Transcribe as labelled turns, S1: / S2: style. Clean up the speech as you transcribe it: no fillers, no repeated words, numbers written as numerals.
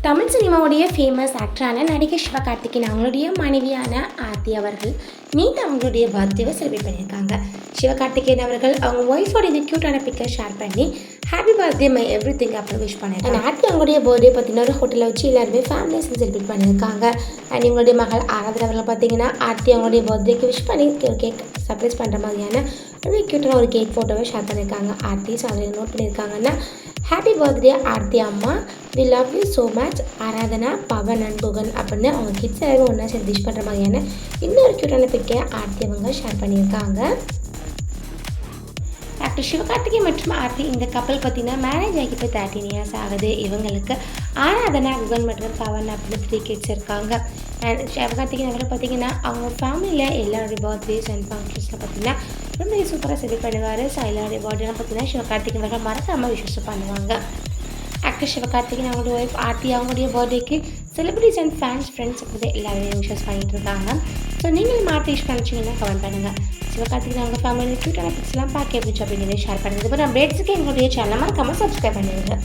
S1: Tamil சினிமாவுடைய famous ஆக்டரான நடிகை சிவகார்த்திகேயன் அவங்களுடைய மனைவியான ஆர்த்தி அவர்கள் நேற்று அவங்களுடைய பர்த்டேவை செலிப்ரேட் பண்ணியிருக்காங்க. சிவகார்த்திகேயன் அவர்கள் அவங்க ஒய்ஃபோட இது க்யூட்டான பிக்கை ஷேர் பண்ணி happy birthday my every thing அப்படின்னு விஷ் பண்ணியிருக்காங்க. ஆர்த்தி அவங்களுடைய பர்த்டே பார்த்தீங்கன்னா ஒரு ஹோட்டலில் வச்சு எல்லாருமே ஃபேமிலிஸ் செலிப்ரேட் பண்ணியிருக்காங்க. அண்ட் இவங்களுடைய மகள் ஆராதனா அவர்கள் பார்த்தீங்கன்னா ஆர்த்தி அவங்களுடைய பர்த்டேக்கு விஷ் பண்ணி ஒரு கேக் சர்ப்ரைஸ் பண்ணுற மாதிரியான ரொம்ப க்யூட்டான ஒரு கேக் ஃபோட்டோவை ஷேர் பண்ணியிருக்காங்க. ஆர்த்தி ஸோ அதில் நோட் பண்ணியிருக்காங்கன்னா ஹாப்பி பர்த்டே ஆர்த்தி அம்மா, we love you so much Aradhana, Pavan and Guhan அப்படின்னு அவங்க கிட்ஸ் எல்லாரும் ஒன்றா சேர்ந்து விஷ் பண்ணுற மாதிரியான இன்னொரு க்யூட்டான பிக்கை ஆர்த்தி அவங்க ஷேர் பண்ணியிருக்காங்க. டாக்டர் சிவகார்த்திகேயன் மற்றும் ஆர்த்தி இந்த கப்பல் பார்த்தீங்கன்னா மேரேஜ் ஆகி இப்போ 13 இயர்ஸ் ஆகுது. இவங்களுக்கு ஆராதனா, குகன் மற்றும் பவன் அப்படின்னு 3 கிட்ஸ் இருக்காங்க. அண்ட் சிவகார்த்திகேயன் அவர்கள் பார்த்தீங்கன்னா அவங்க ஃபேமிலியில் எல்லாருடைய பர்த்டேஸ் அண்ட் ஃபங்க்ஷன்ஸில் பார்த்தீங்கன்னா ரொம்ப சூப்பராக செலிப்ரேட் பண்ணுவார். ஸோ எல்லாருடைய பர்த்டேலாம் பார்த்தீங்கன்னா சிவகார்த்திகேயன் அவர்கள் மறக்காமல் விஷஸ் பண்ணுவாங்க. ஆக்டர் சிவகார்த்திகேயன் அவங்களுடைய ஒய்ஃப் ஆர்த்தி அவங்களுடைய பர்த்டேக்கு செலிபிரிட்டிஸ் அண்ட் ஃபேன்ஸ் ஃப்ரெண்ட்ஸ் அப்படி எல்லாருமே விஷஸ் பண்ணிட்டு இருக்காங்க. ஸோ நீங்களும் ஆர்த்தி விஷ் பண்ணிச்சிங்கன்னா கமெண்ட் பண்ணுங்கள். சிவகார்த்திகேயன் அவங்க ஃபேமிலியில் க்யூட்டான பிக்ஸ்லாம் பார்க்க எப்படி அப்படிங்கிறத ஷேர் பண்ணுங்கள். இப்போ நம்ம அப்டேட்ஸுக்கு எங்களுடைய சேனலை மறக்காமல் சப்ஸ்கிரைப் பண்ணிடுங்க.